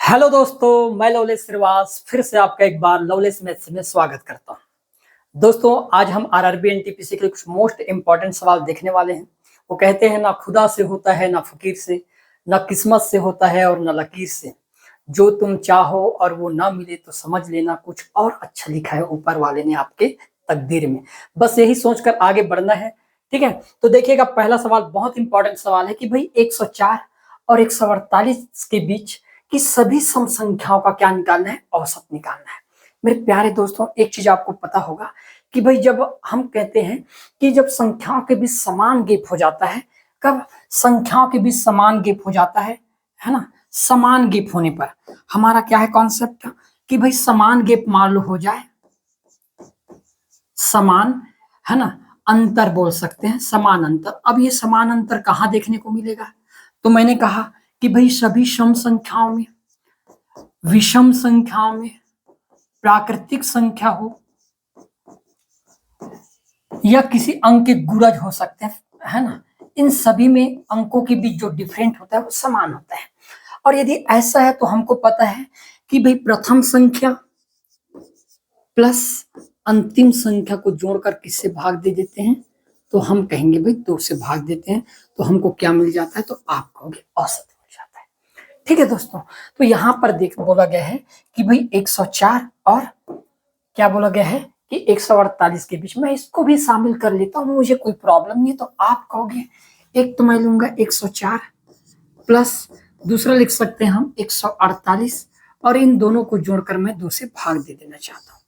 Hello दोस्तों, मैं लवलेश श्रीवास फिर से आपका एक बार लवलेश मैथ्स में स्वागत करता हूं। दोस्तों, आज हम आरआरबी एनटीपीसी के कुछ मोस्ट इंपॉर्टेंट सवाल देखने वाले हैं। वो कहते हैं, ना खुदा से होता है ना फकीर से, ना किस्मत से होता है और ना लकीर से। जो तुम चाहो और वो ना मिले तो समझ लेना कुछ और अच्छा लिखा है ऊपर वाले ने आपके तकदीर में। बस यही सोचकर आगे बढ़ना है। ठीक है, तो देखिएगा, पहला सवाल बहुत इंपॉर्टेंट सवाल है कि भाई 104 और 148 के बीच कि सभी सम संख्याओं का क्या निकालना है, औसत निकालना है। मेरे प्यारे दोस्तों, एक चीज आपको पता होगा कि भाई जब हम कहते हैं कि जब संख्याओं के बीच समान गेप हो जाता है, कब संख्याओं के बीच समान गेप हो जाता है ना, समान गेप होने पर हमारा क्या है कॉन्सेप्ट कि भाई समान गेप मान लो हो जाए, समान, है ना, अंतर बोल सकते हैं, समान अंतर। अब ये समान अंतर कहां देखने को मिलेगा? तो मैंने कहा कि भाई सभी सम संख्याओं में, विषम संख्याओं में, प्राकृतिक संख्या हो या किसी अंक के गुणज हो सकते हैं, है ना, इन सभी में अंकों के बीच जो डिफरेंट होता है वो समान होता है। और यदि ऐसा है तो हमको पता है कि भाई प्रथम संख्या प्लस अंतिम संख्या को जोड़कर किससे भाग दे देते हैं, तो हम कहेंगे भाई 2 से भाग देते हैं, तो हमको क्या मिल जाता है, तो आप कहोगे औसत मिल जाता है। ठीक है दोस्तों, तो यहां पर देख बोला गया है कि भाई 104 और क्या बोला गया है कि 148 के बीच। मैं इसको भी शामिल कर लेता हूं, मुझे कोई प्रॉब्लम नहीं है। तो आप कहोगे, एक तो मैं लूंगा 104 प्लस दूसरा लिख सकते हैं हम 148, और इन दोनों को जोड़कर मैं 2 से भाग दे देना चाहता हूं।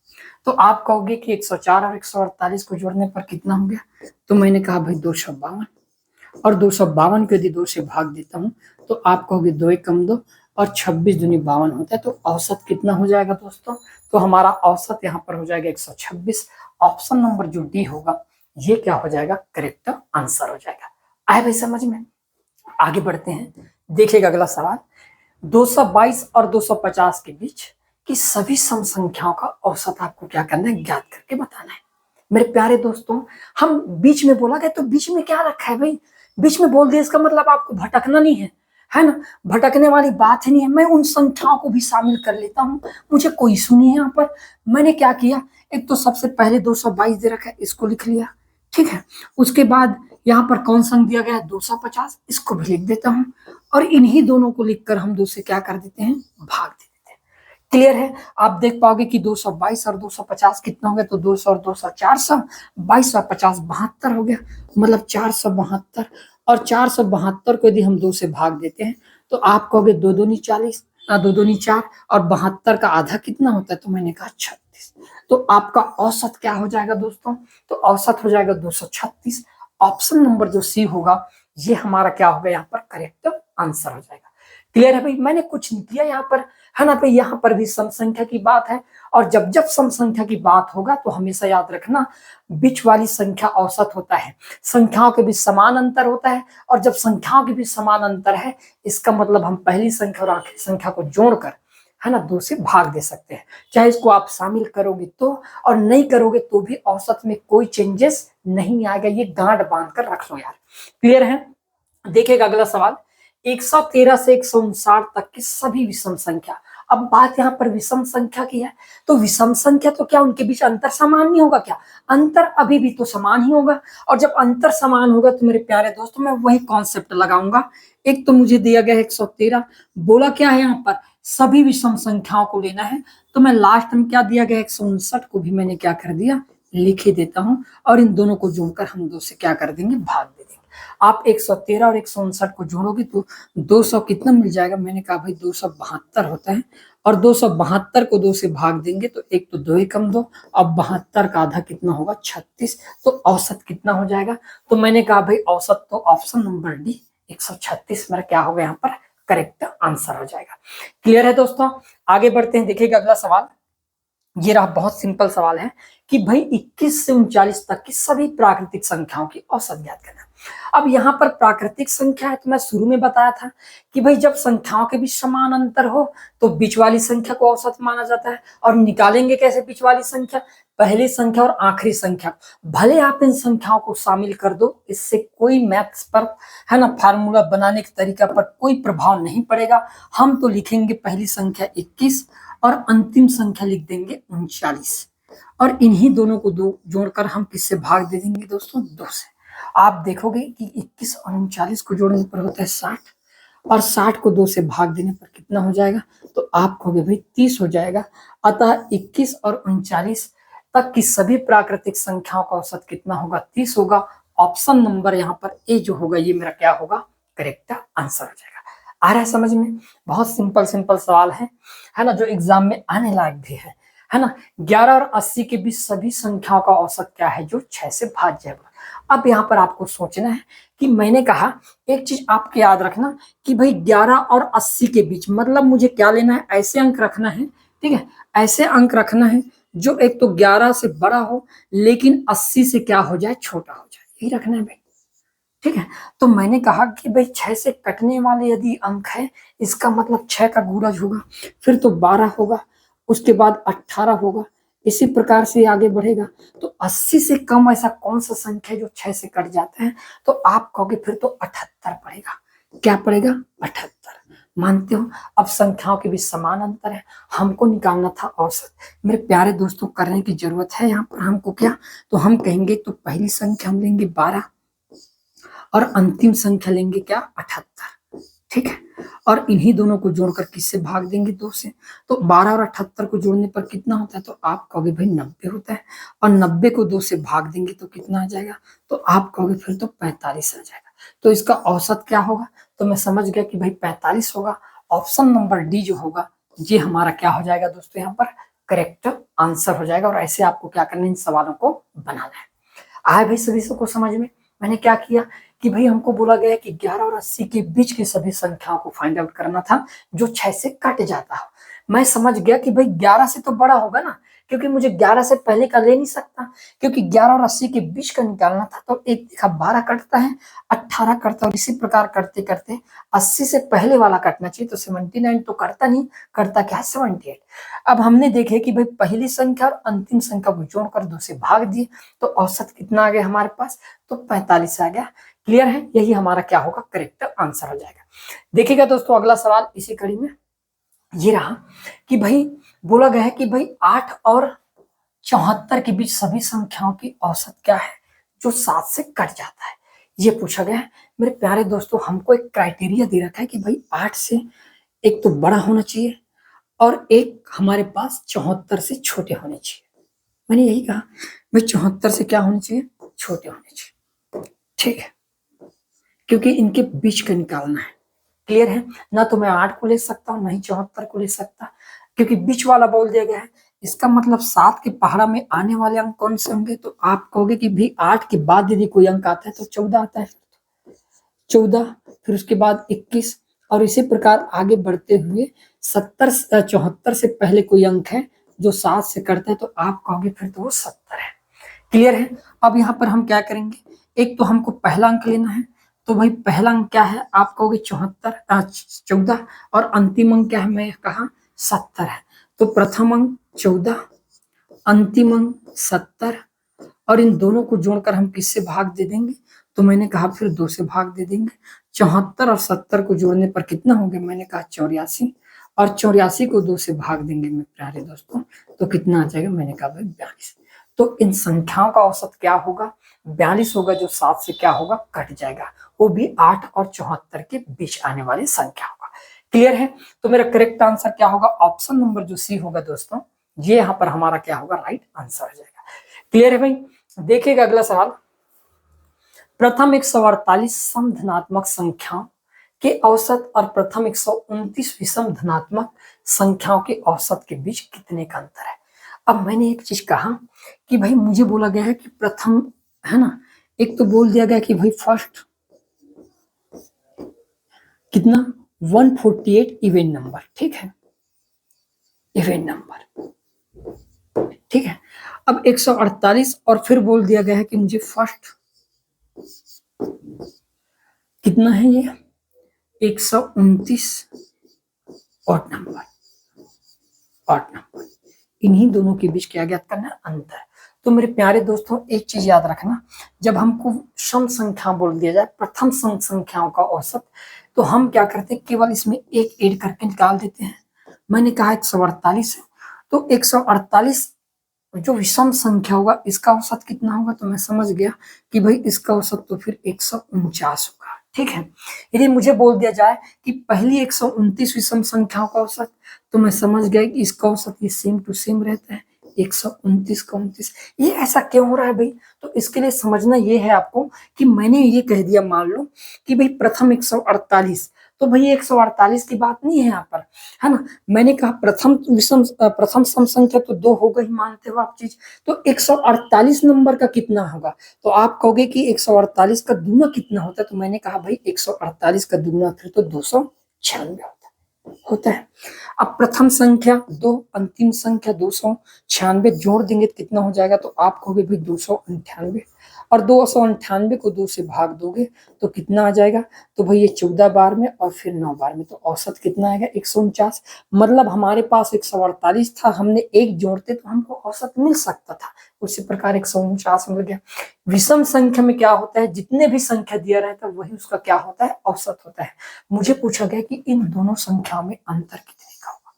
तो आप कहोगे कि 104 और 148 को जोड़ने पर कितना हो गया? तो मैंने कहा भाई 252, और 252 को यदि 2 से भाग देता हूं तो आप कहोगे 2 एक कम 2 और 26 दूनी 52 होता है। तो औसत कितना हो जाएगा दोस्तों? तो हमारा औसत यहाँ पर हो जाएगा 126। ऑप्शन नंबर जो डी होगा ये क्या हो जाएगा? करेक्ट आंसर हो जाएगा। आए भाई समझ में? आगे बढ़ते हैं, देखिएगा अगला सवाल। 222 और 250 के बीच की सभी सम संख्याओं का औसत आपको क्या करना है? ज्ञात करके बताना है। मेरे प्यारे दोस्तों, हम बीच में बोला गया तो बीच में क्या रखा है भाई? बीच में बोल दिया इसका मतलब आपको भटकना नहीं है ना? भटकने वाली बात ही नहीं है। मैं उन संख्याओं को भी शामिल कर लेता हूं, मुझे कोई इशू नहीं है। यहाँ पर मैंने क्या किया, एक तो सबसे पहले 222 दे रखा है, इसको लिख लिया। ठीक है, उसके बाद यहाँ पर कौन सा अंक दिया गया है? 250, इसको भी लिख देता हूं, और इन्हीं दोनों को लिखकर हम 2 से क्या कर देते हैं? भाग दे देते हैं। क्लियर है? आप देख पाओगे कि 222 और 250 कितना हो गया? तो 200 और 200 400, 22 और 50 72 हो गया, मतलब 472। और 472 को यदि हम 2 से भाग देते हैं तो आप कहोगे 2 दूनी 40, 2 दूनी 4, और 72 का आधा कितना होता है? तो मैंने कहा 36। तो आपका औसत क्या हो जाएगा दोस्तों? तो औसत हो जाएगा 236। ऑप्शन नंबर जो सी होगा ये हमारा क्या होगा? यहाँ पर करेक्ट आंसर हो जाएगा। क्लियर है भाई? मैंने कुछ नहीं किया यहाँ पर, है ना भाई? यहाँ पर भी सम संख्या की बात है, और जब जब सम संख्या की बात होगा तो हमेशा याद रखना बीच वाली संख्या औसत होता है, संख्याओं के बीच समान अंतर होता है। और जब संख्याओं के बीच समान अंतर है, इसका मतलब हम पहली संख्या और आखिरी संख्या को जोड़कर, है ना, 2 से भाग दे सकते हैं। चाहे इसको आप शामिल करोगे तो, और नहीं करोगे तो भी औसत में कोई चेंजेस नहीं आएगा। ये गांठ बांध कर रख लो यार। क्लियर है? देखिएगा अगला सवाल। 113 से 159 तक की सभी विषम संख्या। अब बात यहाँ पर विषम संख्या की है, तो विषम संख्या तो क्या उनके बीच अंतर समान नहीं होगा क्या? अंतर अभी भी तो समान ही होगा। और जब अंतर समान होगा तो मेरे प्यारे दोस्तों मैं वही कॉन्सेप्ट लगाऊंगा। एक तो मुझे दिया गया 113, बोला क्या है यहाँ पर? सभी विषम संख्याओं को लेना है। तो मैं लास्ट में क्या दिया गया 159 को भी मैंने क्या कर दिया? लिख ही देता हूं, और इन दोनों को जोड़कर हम 2 से क्या कर देंगे? भाग दे देंगे। आप 113 और 159 को जोड़ोगे तो 200 कितना मिल जाएगा? मैंने कहा भाई 272 होता है, और 272 को 2 से भाग देंगे तो एक तो 2 एकम 2, अब 72 का आधा कितना होगा? 36। तो औसत कितना हो जाएगा? तो मैंने कहा भाई औसत तो ऑप्शन नंबर डी 136 मेरा क्या होगा? यहाँ पर करेक्ट आंसर हो जाएगा। क्लियर है दोस्तों? आगे बढ़ते हैं, देखिएगा अगला सवाल। ये रहा, बहुत सिंपल सवाल है कि भाई 21 से 39 तक की सभी प्राकृतिक संख्याओं की औसत ज्ञात करना। अब यहाँ पर प्राकृतिक संख्या है तो मैं शुरू में बताया था कि भाई जब संख्याओं के बीच समान अंतर हो तो बीच वाली संख्या को औसत माना जाता है। और निकालेंगे कैसे बीच वाली संख्या? पहली संख्या और आखिरी संख्या, भले आप इन संख्याओं को शामिल कर दो, इससे कोई मैथ्स पर, है ना, फार्मूला बनाने के तरीका पर कोई प्रभाव नहीं पड़ेगा। हम तो लिखेंगे पहली संख्या 21 और अंतिम संख्या लिख देंगे 39, और इन्हीं दोनों को दो जोड़कर हम किससे भाग दे देंगे दोस्तों, 2 से। आप देखोगे कि 21 और 39 को जोड़ने पर होता है 60, और 60 को 2 से भाग देने पर कितना हो जाएगा, तो आप कहोगे भाई 30 हो जाएगा। अतः 21 और 39 तक की सभी प्राकृतिक संख्याओं का औसत कितना होगा, 30 होगा। ऑप्शन नंबर यहाँ पर ए जो होगा ये मेरा क्या होगा, करेक्ट आंसर हो जाएगा। आ रहा है समझ में? बहुत सिंपल सिंपल सवाल है ना, जो एग्जाम में आने लायक भी है ना। 11 और 80 के बीच सभी संख्याओं का औसत क्या है, जो 6 से भाज्य है। अब यहाँ पर आपको सोचना है कि मैंने कहा, एक चीज आपके याद रखना कि भाई 11 और 80 के बीच, मतलब मुझे क्या लेना है, ऐसे अंक रखना है, ठीक है, ऐसे अंक रखना है जो एक तो 11 से बड़ा हो लेकिन 80 से क्या हो जाए, छोटा हो जाए, यही रखना है भाई, ठीक है। तो मैंने कहा कि भाई 6 से कटने वाले यदि अंक है, इसका मतलब 6 का गुणज होगा, फिर तो 12 होगा, उसके बाद 18 होगा, इसी प्रकार से आगे बढ़ेगा। तो 80 से कम ऐसा कौन सा संख्या है जो 6 से कट जाता है, तो आप कहोगे फिर तो 78 पड़ेगा। क्या पड़ेगा, 78। मानते हो? अब संख्याओं के बीच समान अंतर है, हमको निकालना था औसत। मेरे प्यारे दोस्तों, करने की जरूरत है यहाँ पर हमको क्या, तो हम कहेंगे तो पहली संख्या हम लेंगे 12 और अंतिम संख्या लेंगे क्या, 78, ठीक है। और इन्हीं दोनों को जोड़कर किससे भाग देंगे, 2 से। तो 12 और 78 को जोड़ने पर कितना होता है, तो आप कहोगे भाई 90 होता है, और 90 को 2 से भाग देंगे तो कितना आ जाएगा, तो आप कहोगे फिर तो 45 आ जाएगा। तो इसका औसत क्या होगा, तो मैं समझ गया कि भाई 45 होगा। ऑप्शन नंबर डी जो होगा ये हमारा क्या हो जाएगा दोस्तों, यहाँ पर करेक्ट आंसर हो जाएगा। और ऐसे आपको क्या करना है, इन सवालों को बनाना है। आए भाई सभी को समझ में? मैंने क्या किया कि भाई हमको बोला गया है कि 11 और 80 के बीच की सभी संख्याओं को फाइंड आउट करना था जो 6 से कट जाता हो। मैं समझ गया कि भाई 11 से तो बड़ा होगा ना, क्योंकि मुझे 11 से पहले का ले नहीं सकता, क्योंकि 11 और 80 के बीच का निकालना था। तो एक देखा 12 कटता है, 18 कटता है, और इसी प्रकार करते करते 80 से पहले वाला कटना चाहिए। तो 79 तो करता नहीं, करता क्या है, 78। अब हमने देखे कि भाई पहली संख्या और अंतिम संख्या को जोड़कर 2 से भाग दिए, तो औसत कितना आ गया हमारे पास, तो 45 आ गया। क्लियर है? यही हमारा क्या होगा, करेक्ट आंसर हो जाएगा। देखिएगा दोस्तों, अगला सवाल इसी कड़ी में ये रहा कि भाई बोला गया है कि भाई 8 और 74 के बीच सभी संख्याओं की औसत क्या है जो 7 से कट जाता है, ये पूछा गया है। मेरे प्यारे दोस्तों, हमको एक क्राइटेरिया दे रखा है कि भाई 8 से एक तो बड़ा होना चाहिए और एक हमारे पास 74 से छोटे होने चाहिए। मैंने यही कहा भाई 74 से क्या होने चाहिए, छोटे होने चाहिए, ठीक है, क्योंकि इनके बीच का निकालना है। क्लियर है ना? तो मैं 8 को ले सकता हूँ, नहीं 74 को ले सकता, क्योंकि बीच वाला बोल दिया गया है। इसका मतलब 7 के पहाड़ा में आने वाले अंक कौन से होंगे, तो आप कहोगे कि भी 8 के बाद यदि कोई अंक आता है तो 14 आता है, 14, फिर उसके बाद 21, और इसी प्रकार आगे बढ़ते हुए 74 से पहले कोई अंक है जो 7 से करता है, तो आप कहोगे फिर तो वो 70 है। क्लियर है? अब यहाँ पर हम क्या करेंगे, एक तो हमको पहला अंक लेना है, तो भाई पहला अंक क्या है, आप कहोगे 14, और अंतिम अंक क्या है, मैं कहा 70 है। तो प्रथम अंक 14, अंतिम अंक 70, और इन दोनों को जोड़कर हम किससे भाग दे देंगे, तो मैंने कहा फिर 2 से भाग दे देंगे। 74 और 70 को जोड़ने पर कितना हो गया, मैंने कहा 84, और 84 को 2 से भाग देंगे मेरे प्यारे दोस्तों, तो कितना आ जाएगा, मैंने कहा भाई 42। तो इन संख्याओं का औसत क्या होगा, 42 होगा, जो 7 से क्या होगा, कट जाएगा, वो भी 8 और 74 के बीच आने वाली संख्या होगा। क्लियर है? तो मेरा करेक्ट आंसर क्या होगा, ऑप्शन नंबर जो सी होगा दोस्तों, ये यहाँ पर हमारा क्या होगा, राइट आंसर हो जाएगा। क्लियर है भाई? देखिएगा अगला सवाल, प्रथम 148 सम धनात्मक संख्याओं के औसत और प्रथम 129 विषम धनात्मक संख्याओं के औसत के बीच कितने का अंतर है। अब मैंने एक चीज कहा कि भाई मुझे बोला गया है कि प्रथम, है ना, एक तो बोल दिया गया कि भाई फर्स्ट कितना 148 इवेंट नंबर, ठीक है, इवेंट नंबर, ठीक है। अब 148 और फिर बोल दिया गया है कि मुझे फर्स्ट कितना है, ये 129 ऑड नंबर, ऑड नंबर, इन्हीं दोनों के बीच क्या ज्ञात करना है, अंतर। तो मेरे प्यारे दोस्तों एक चीज याद रखना, जब हमको सम संख्या बोल दिया जाए, प्रथम सम संख्याओं का औसत, तो हम क्या करते हैं, केवल इसमें एक ऐड करके निकाल देते हैं। मैंने कहा 148 है, तो 148 जो विषम संख्या होगा इसका औसत कितना होगा, तो मैं समझ गया कि भाई इसका औसत तो फिर 149 होगा। ठीक है, यदि मुझे बोल दिया जाए कि पहली 129 विषम संख्याओं का औसत, तो मैं समझ गया कि इसका औसत ये सेम टू सेम रहता है, 129 का 29। ये ऐसा क्यों हो रहा है भाई, तो इसके लिए समझना ये है आपको कि मैंने ये कह दिया, मान लो कि भाई प्रथम 148, तो भाई 148 की बात नहीं है यहाँ पर, है ना। मैंने कहा प्रथम सम संख्या तो 2 हो गई, मानते हो आप चीज, तो 148 नंबर का कितना होगा, तो आप कहोगे कि 148 का दूना कितना होता है, तो मैंने कहा भाई 148 का दूना फिर तो 296 होता है। अब प्रथम संख्या 2, अंतिम संख्या 296 जोड़ देंगे तो कितना हो जाएगा, तो आप कहोगे भाई 298, और 298 को 2 से भाग दोगे तो कितना आ जाएगा, तो भाई ये 14 बार में और फिर 9 बार में, तो औसत कितना आएगा 149। मतलब हमारे पास 148 था, हमने एक जोड़ते तो हमको औसत मिल सकता था, उसी प्रकार 149 मिल गया। विषम संख्या में क्या होता है, जितने भी संख्या दिया रहता है वही उसका क्या होता है, औसत होता है। मुझे पूछा गया कि इन दोनों संख्याओं में अंतर कितने का होगा।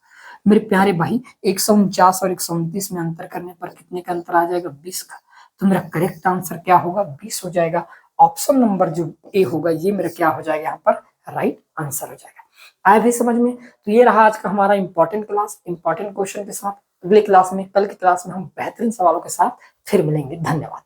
मेरे प्यारे भाई 149 और 129 में अंतर करने पर कितने का अंतर आ जाएगा, 20 का। तो मेरा करेक्ट आंसर क्या होगा, 20 हो जाएगा। ऑप्शन नंबर जो ए होगा ये मेरा क्या हो जाएगा, यहाँ पर राइट आंसर हो जाएगा। आया भी समझ में। तो ये रहा आज का हमारा इंपॉर्टेंट क्लास, इंपॉर्टेंट क्वेश्चन के साथ। अगले क्लास में, कल की क्लास में हम बेहतरीन सवालों के साथ फिर मिलेंगे। धन्यवाद।